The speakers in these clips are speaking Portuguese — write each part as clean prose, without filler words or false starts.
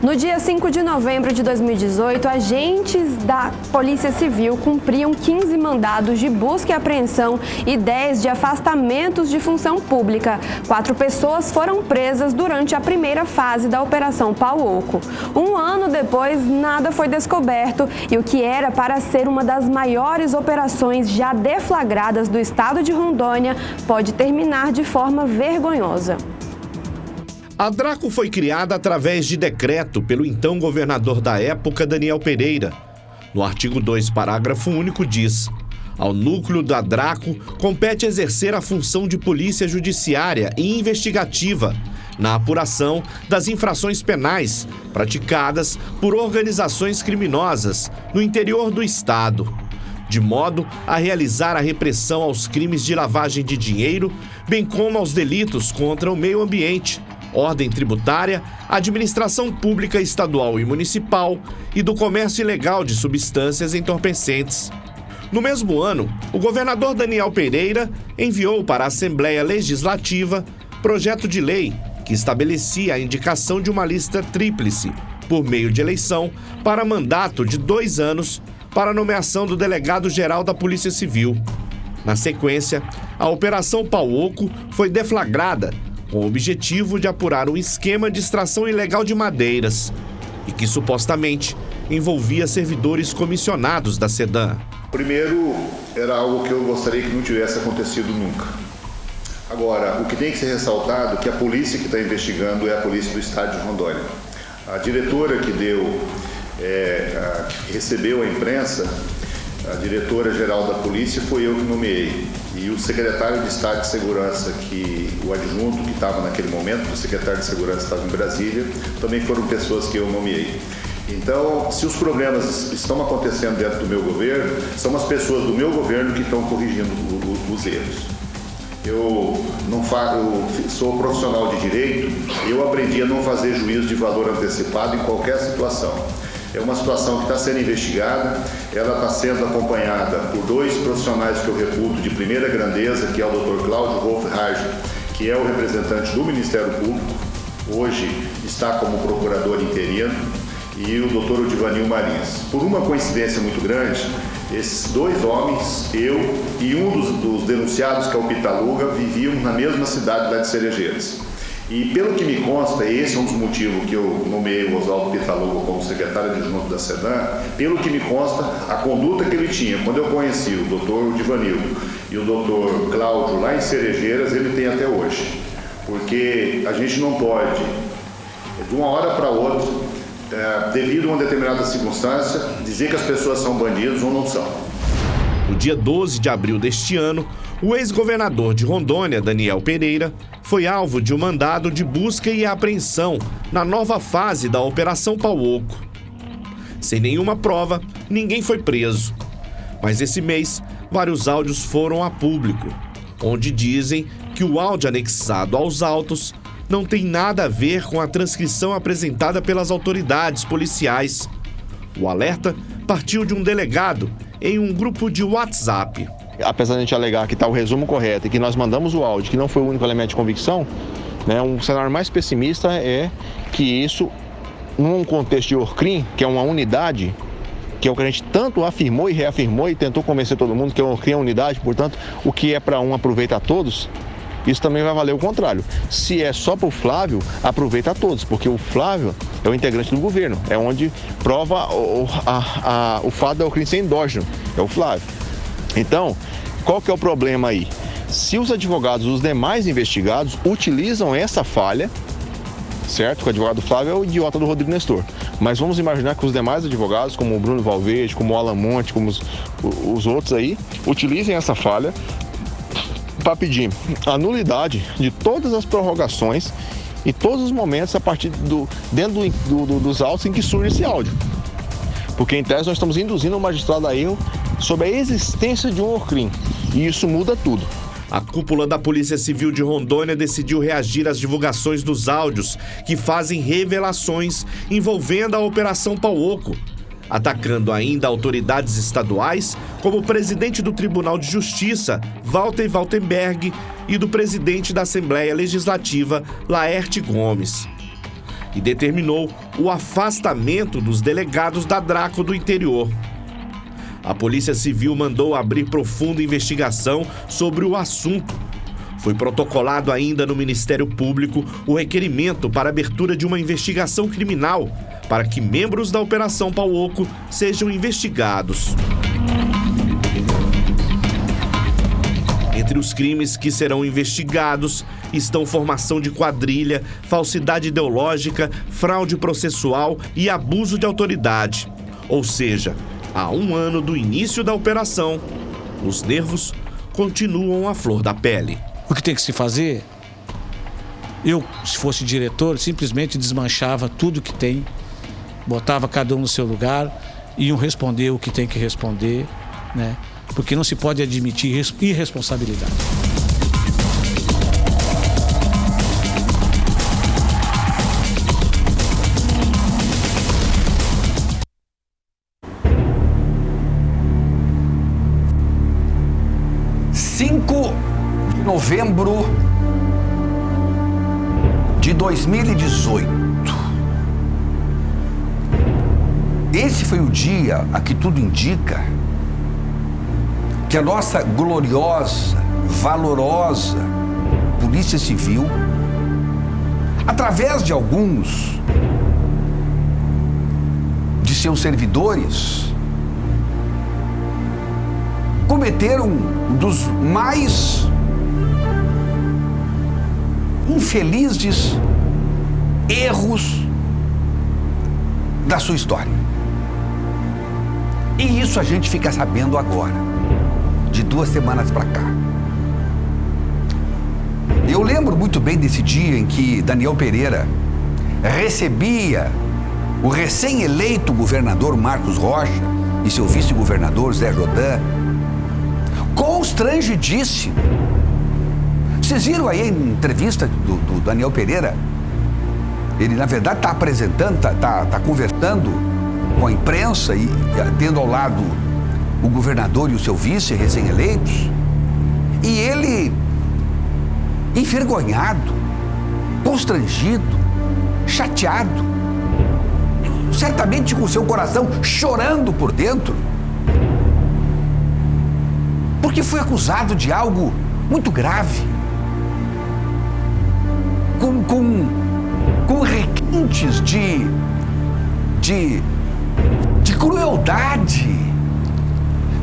No dia 5 de novembro de 2018, agentes da Polícia Civil cumpriam 15 mandados de busca e apreensão e 10 de afastamentos de função pública. 4 pessoas foram presas durante a primeira fase da Operação Pau Oco. Um ano depois, nada foi descoberto e o que era para ser uma das maiores operações já deflagradas do estado de Rondônia pode terminar de forma vergonhosa. A Draco foi criada através de decreto pelo então governador da época, Daniel Pereira. No artigo 2, parágrafo único, diz: ao núcleo da Draco compete exercer a função de polícia judiciária e investigativa na apuração das infrações penais praticadas por organizações criminosas no interior do estado, de modo a realizar a repressão aos crimes de lavagem de dinheiro, bem como aos delitos contra o meio ambiente, ordem tributária, administração pública estadual e municipal e do comércio ilegal de substâncias entorpecentes. No mesmo ano, o governador Daniel Pereira enviou para a Assembleia Legislativa projeto de lei que estabelecia a indicação de uma lista tríplice, por meio de eleição, para mandato de 2 anos para a nomeação do delegado-geral da Polícia Civil. Na sequência, a Operação Pau Oco foi deflagrada com o objetivo de apurar um esquema de extração ilegal de madeiras e que supostamente envolvia servidores comissionados da SEDAM. Primeiro, era algo que eu gostaria que não tivesse acontecido nunca. Agora, o que tem que ser ressaltado é que a polícia que está investigando é a polícia do estado de Rondônia. A diretora que recebeu a imprensa, a diretora-geral da polícia, foi eu que nomeei. E o secretário de Estado de Segurança, o adjunto que estava naquele momento, o secretário de Segurança estava em Brasília, também foram pessoas que eu nomeei. Então, se os problemas estão acontecendo dentro do meu governo, são as pessoas do meu governo que estão corrigindo os erros. Eu sou profissional de direito, eu aprendi a não fazer juízo de valor antecipado em qualquer situação. É uma situação que está sendo investigada, ela está sendo acompanhada por 2 profissionais que eu reputo de primeira grandeza, que é o Dr. Cláudio Wolf-Raj, que é o representante do Ministério Público, hoje está como procurador interino, e o Dr. Odivanil Marins. Por uma coincidência muito grande, esses 2 homens, eu e um dos denunciados, que é o Pitaluga, viviam na mesma cidade lá de Cerejeiras. E pelo que me consta, esse é um dos motivos que eu nomeei o Oswaldo Pitaluga como secretário adjunto da SEDAM, pelo que me consta, a conduta que ele tinha, quando eu conheci o doutor Odivanil e o doutor Cláudio lá em Cerejeiras, ele tem até hoje. Porque a gente não pode, de uma hora para outra, devido a uma determinada circunstância, dizer que as pessoas são bandidos ou não são. No dia 12 de abril deste ano, o ex-governador de Rondônia, Daniel Pereira, foi alvo de um mandado de busca e apreensão na nova fase da Operação Pau Oco. Sem nenhuma prova, ninguém foi preso. Mas esse mês, vários áudios foram a público, onde dizem que o áudio anexado aos autos não tem nada a ver com a transcrição apresentada pelas autoridades policiais. O alerta partiu de um delegado em um grupo de WhatsApp. Apesar de a gente alegar que está o resumo correto e que nós mandamos o áudio, que não foi o único elemento de convicção, né, um cenário mais pessimista é que isso, num contexto de ORCRIM, que é uma unidade, que é o que a gente tanto afirmou e reafirmou e tentou convencer todo mundo que o ORCRIM é uma unidade, portanto, o que é para um aproveita a todos, isso também vai valer o contrário. Se é só para o Flávio, aproveita a todos, porque o Flávio é o integrante do governo, é onde prova o fato da ORCRIM ser endógeno, é o Flávio. Então, qual que é o problema aí? Se os advogados, os demais investigados, utilizam essa falha, certo? Que o advogado Flávio é o idiota do Rodrigo Nestor. Mas vamos imaginar que os demais advogados, como o Bruno Valverde, como o Alan Monte, como os outros aí, utilizem essa falha para pedir a nulidade de todas as prorrogações em todos os momentos a partir dentro dos autos em que surge esse áudio. Porque, em tese, nós estamos induzindo o magistrado a erro sobre a existência de um ORCRIM. E isso muda tudo. A cúpula da Polícia Civil de Rondônia decidiu reagir às divulgações dos áudios que fazem revelações envolvendo a Operação Pau Oco, atacando ainda autoridades estaduais, como o presidente do Tribunal de Justiça, Walter Waltenberg, e do presidente da Assembleia Legislativa, Laerte Gomes. e determinou o afastamento dos delegados da Draco do interior. A Polícia Civil mandou abrir profunda investigação sobre o assunto. Foi protocolado ainda no Ministério Público o requerimento para abertura de uma investigação criminal para que membros da Operação Pau Oco sejam investigados. Entre os crimes que serão investigados estão formação de quadrilha, falsidade ideológica, fraude processual e abuso de autoridade. Ou seja, há 1 ano do início da operação, os nervos continuam à flor da pele. O que tem que se fazer? Eu, se fosse diretor, simplesmente desmanchava tudo que tem, botava cada um no seu lugar, iam responder o que tem que responder, né? Porque não se pode admitir irresponsabilidade. Novembro de 2018. Esse foi o dia a que tudo indica que a nossa gloriosa, valorosa Polícia Civil, através de alguns de seus servidores, cometeram um dos mais infelizes erros da sua história. E isso a gente fica sabendo agora, de 2 semanas para cá. Eu lembro muito bem desse dia em que Daniel Pereira recebia o recém-eleito governador Marcos Rocha e seu vice-governador Zé Jodan, constrangidíssimo. Vocês viram aí a entrevista do Daniel Pereira? Ele, na verdade, está apresentando, está conversando com a imprensa e tendo ao lado o governador e o seu vice recém-eleitos. E ele, envergonhado, constrangido, chateado, certamente com o seu coração chorando por dentro, porque foi acusado de algo muito grave, com requintes de crueldade.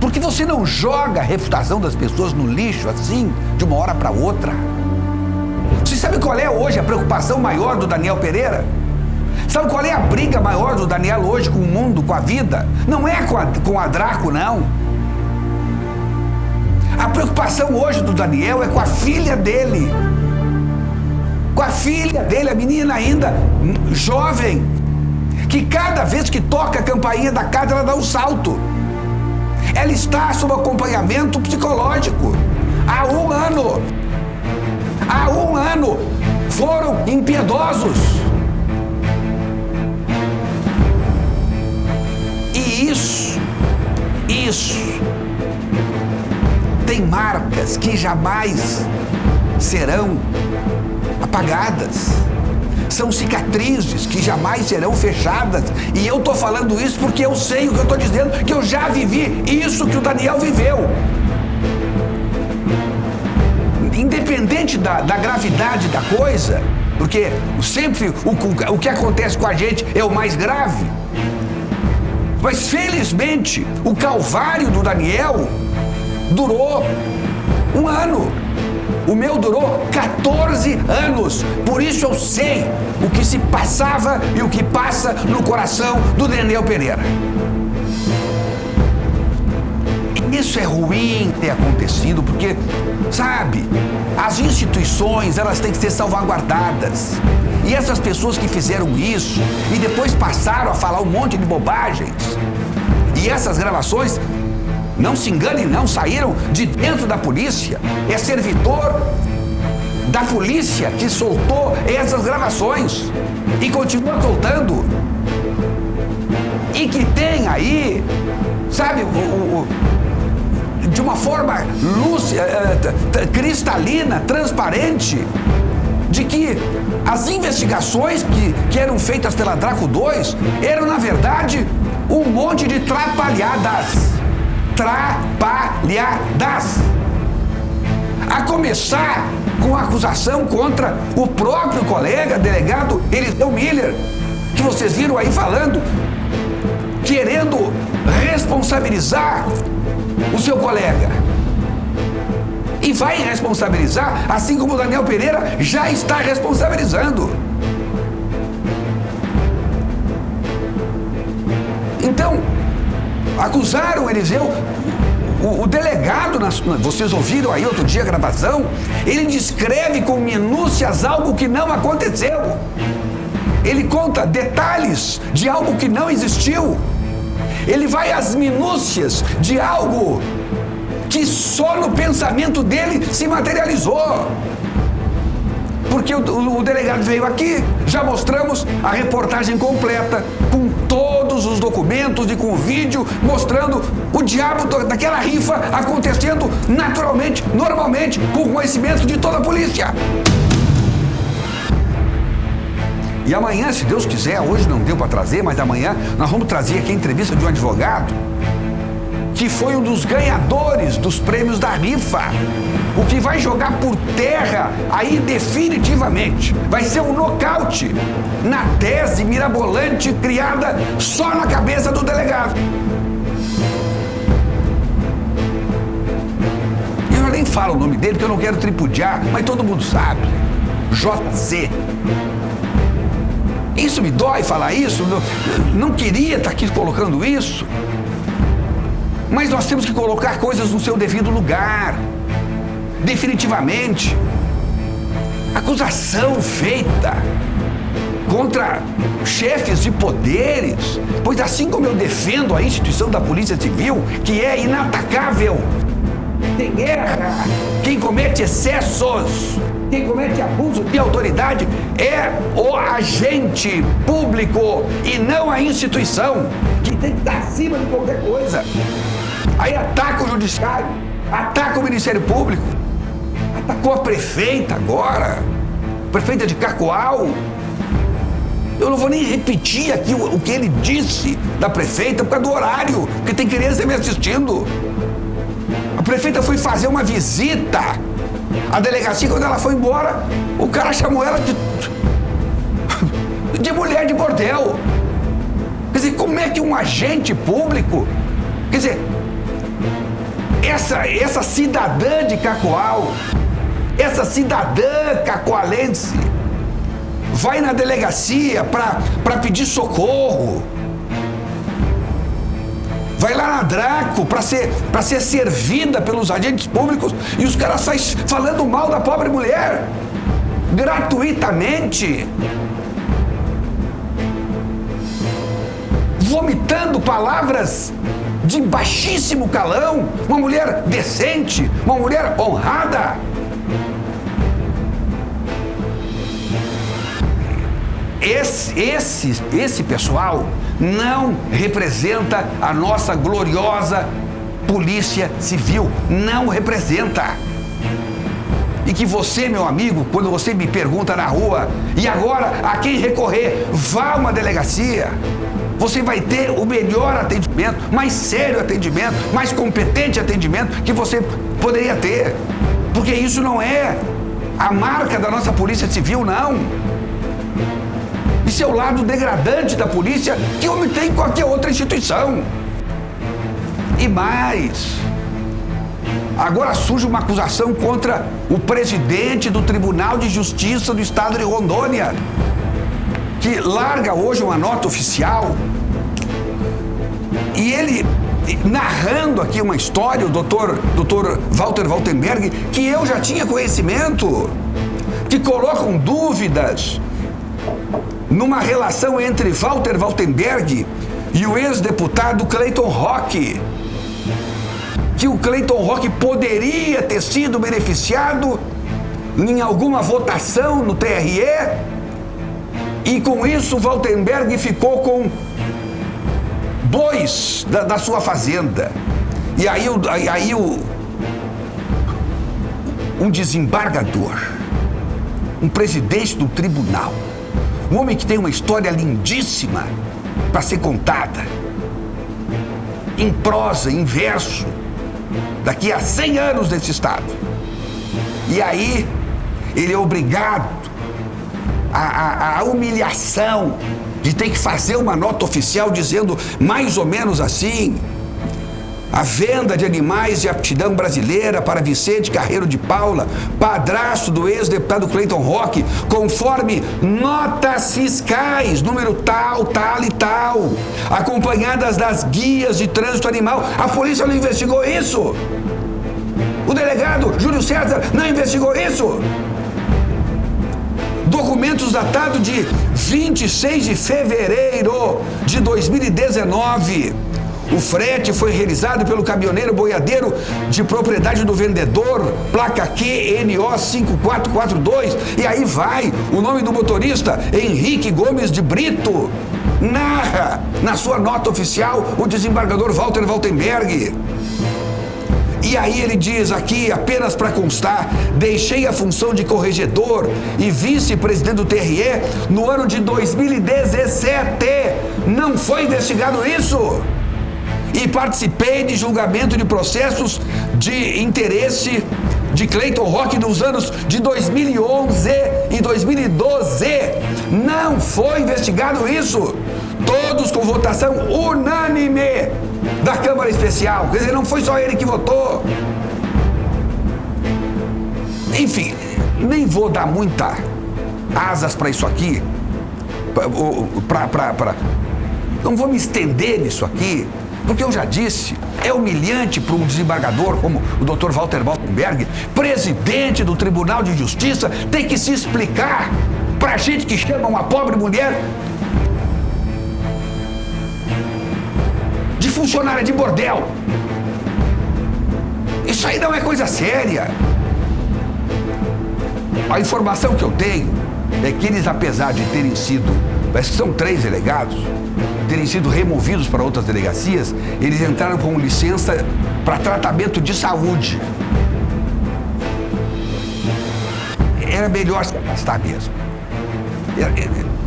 Porque você não joga a reputação das pessoas no lixo assim, de uma hora para outra. Você sabe qual é hoje a preocupação maior do Daniel Pereira? Sabe qual é a briga maior do Daniel hoje com o mundo, com a vida? Não é com a Draco, não. A preocupação hoje do Daniel é com a filha dele. Com a filha dele, a menina ainda jovem, que cada vez que toca a campainha da casa, ela dá um salto. Ela está sob acompanhamento psicológico. Há 1 ano. Há 1 ano foram impiedosos. E isso tem marcas que jamais serão apagadas. São cicatrizes que jamais serão fechadas. E eu estou falando isso porque eu sei o que eu estou dizendo, que eu já vivi isso que o Daniel viveu. Independente da gravidade da coisa, porque sempre o que acontece com a gente é o mais grave. Mas felizmente o calvário do Daniel durou 1 ano. O meu durou 14 anos. Por isso eu sei o que se passava e o que passa no coração do Daniel Pereira. Isso é ruim ter acontecido, porque, sabe, as instituições, elas têm que ser salvaguardadas. E essas pessoas que fizeram isso e depois passaram a falar um monte de bobagens. E essas gravações, não se enganem, não saíram de dentro da polícia. É servidor da polícia que soltou essas gravações e continua soltando. E que tem aí, sabe, de uma forma lúcida, cristalina, transparente, de que as investigações que eram feitas pela Draco 2 eram, na verdade, um monte de trapalhadas. Trapalhadas. A começar com a acusação contra o próprio colega, delegado Eliseu Miller, que vocês viram aí falando, querendo responsabilizar o seu colega. E vai responsabilizar, assim como o Daniel Pereira já está responsabilizando. Então, acusaram o Eliseu. O delegado, vocês ouviram aí outro dia a gravação, ele descreve com minúcias algo que não aconteceu. Ele conta detalhes de algo que não existiu. Ele vai às minúcias de algo que só no pensamento dele se materializou. Porque o delegado veio aqui, já mostramos a reportagem completa, com todos os documentos e com o vídeo, mostrando o diabo daquela rifa acontecendo naturalmente, normalmente, com conhecimento de toda a polícia. E amanhã, se Deus quiser, hoje não deu para trazer, mas amanhã nós vamos trazer aqui a entrevista de um advogado que foi um dos ganhadores dos prêmios da rifa, o que vai jogar por terra aí definitivamente. Vai ser um nocaute na tese mirabolante criada só na cabeça do delegado. Eu nem falo o nome dele porque eu não quero tripudiar, mas todo mundo sabe. JC. Isso me dói falar isso, não queria estar aqui colocando isso. Mas nós temos que colocar coisas no seu devido lugar. Definitivamente. Acusação feita contra chefes de poderes, pois assim como eu defendo a instituição da Polícia Civil, que é inatacável, tem guerra, quem comete excessos, quem comete abuso de autoridade é o agente público e não a instituição, que tem que estar acima de qualquer coisa. Aí ataca o judiciário, ataca o Ministério Público, atacou a prefeita agora, prefeita de Cacoal. Eu não vou nem repetir aqui o que ele disse da prefeita por causa do horário, porque tem criança me assistindo. A prefeita foi fazer uma visita à delegacia. Quando ela foi embora, o cara chamou ela de mulher de bordel. Quer dizer, como é que um agente público, quer dizer, essa cidadã de Cacoal, essa cidadã cacoalense, vai na delegacia para pedir socorro, vai lá na Draco para ser servida pelos agentes públicos, e os caras saem falando mal da pobre mulher gratuitamente, vomitando palavras de baixíssimo calão, uma mulher decente, uma mulher honrada. Esse pessoal não representa a nossa gloriosa Polícia Civil, não representa. E que você, meu amigo, quando você me pergunta na rua, e agora a quem recorrer, vá a uma delegacia, você vai ter o melhor atendimento, mais sério atendimento, mais competente atendimento que você poderia ter. Porque isso não é a marca da nossa Polícia Civil, não. Isso é o lado degradante da polícia que obtém em qualquer outra instituição. E mais, agora surge uma acusação contra o presidente do Tribunal de Justiça do Estado de Rondônia, que larga hoje uma nota oficial, e ele, narrando aqui uma história, o doutor Walter Waltenberg, que eu já tinha conhecimento, que colocam dúvidas numa relação entre Walter Waltenberg e o ex-deputado Clayton Roque, que o Clayton Roque poderia ter sido beneficiado em alguma votação no TRE, e com isso Waltenberg ficou com bois da sua fazenda. E aí um desembargador um presidente do tribunal, um homem que tem uma história lindíssima para ser contada, em prosa, em verso, daqui a 100 anos nesse estado. E aí, ele é obrigado à humilhação de ter que fazer uma nota oficial dizendo mais ou menos assim: a venda de animais de aptidão brasileira para Vicente Carreiro de Paula, padrasto do ex-deputado Cleiton Roque, conforme notas fiscais, número tal, tal e tal, acompanhadas das guias de trânsito animal. A polícia não investigou isso? O delegado Júlio César não investigou isso? Documentos datados de 26 de fevereiro de 2019. O frete foi realizado pelo caminhoneiro boiadeiro de propriedade do vendedor, placa QNO 5442. E aí vai o nome do motorista, Henrique Gomes de Brito. Narra na sua nota oficial o desembargador Walter Waltenberg. E aí ele diz aqui, apenas para constar, deixei a função de corregedor e vice-presidente do TRE no ano de 2017. Não foi investigado isso? E participei de julgamento de processos de interesse de Cleiton Roque nos anos de 2011 e 2012. Não foi investigado isso? Todos com votação unânime da Câmara Especial. Quer dizer, não foi só ele que votou. Enfim, nem vou dar muita asas para isso aqui. Não vou me estender nisso aqui, porque eu já disse, é humilhante para um desembargador como o Dr. Walter Waltenberg, presidente do Tribunal de Justiça, ter que se explicar para gente que chama uma pobre mulher de funcionária de bordel. Isso aí não é coisa séria. A informação que eu tenho é que eles, apesar de terem sido, parece que são 3 delegados, terem sido removidos para outras delegacias, eles entraram com licença para tratamento de saúde. Era melhor se afastar mesmo.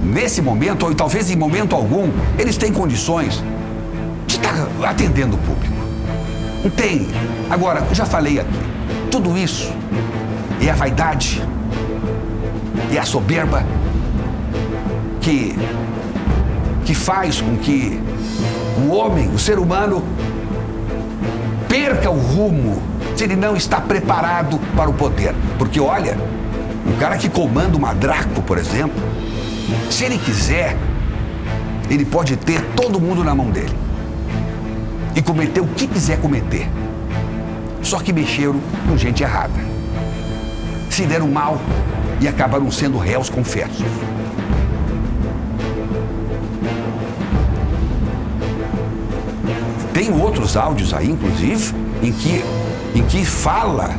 Nesse momento, ou talvez em momento algum, eles têm condições de estar atendendo o público. Não tem. Agora, já falei aqui, tudo isso é a vaidade e a soberba que faz com que o homem, o ser humano, perca o rumo se ele não está preparado para o poder. Porque, olha, um cara que comanda uma Draco, por exemplo, se ele quiser, ele pode ter todo mundo na mão dele e cometer o que quiser cometer. Só que mexeram com gente errada, se deram mal e acabaram sendo réus confessos. Tem outros áudios aí, inclusive, em que fala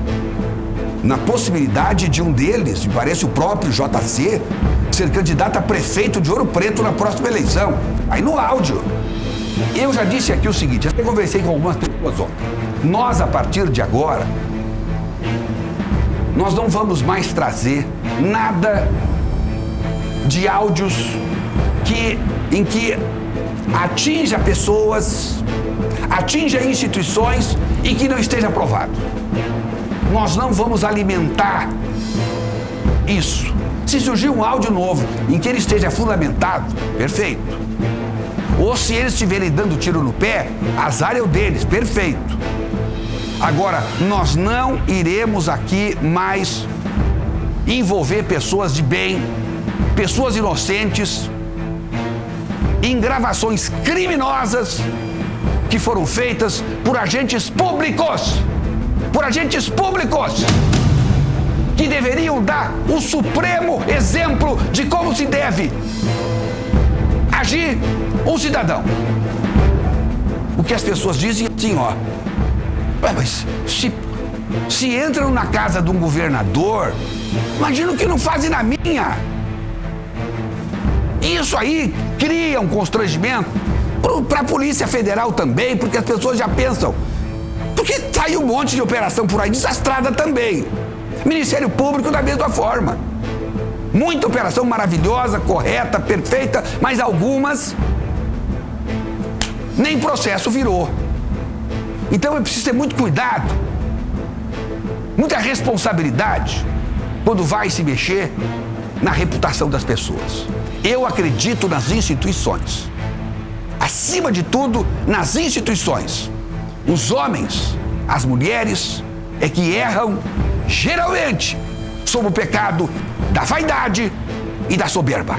na possibilidade de um deles, me parece o próprio JC, ser candidato a prefeito de Ouro Preto na próxima eleição. Aí no áudio. Eu já disse aqui o seguinte, até conversei com algumas pessoas ontem. Nós, a partir de agora, nós não vamos mais trazer nada de áudios em que atinja pessoas, atinja instituições e que não esteja aprovado. Nós não vamos alimentar isso. Se surgir um áudio novo em que ele esteja fundamentado, perfeito. Ou se eles estiverem dando tiro no pé, azar é o deles, perfeito. Agora, nós não iremos aqui mais envolver pessoas de bem, pessoas inocentes, em gravações criminosas que foram feitas por agentes públicos. Por agentes públicos que deveriam dar o supremo exemplo de como se deve agir um cidadão. O que as pessoas dizem assim, ó, mas se entram na casa de um governador, imagina o que não fazem na minha. Isso aí cria um constrangimento para a Polícia Federal também, porque as pessoas já pensam, porque saiu um monte de operação por aí desastrada também. Ministério Público da mesma forma. Muita operação maravilhosa, correta, perfeita, mas algumas nem processo virou. Então é preciso ter muito cuidado, muita responsabilidade quando vai se mexer na reputação das pessoas. Eu acredito nas instituições. Acima de tudo, nas instituições. Os homens, as mulheres, é que erram, geralmente, sob o pecado da vaidade e da soberba.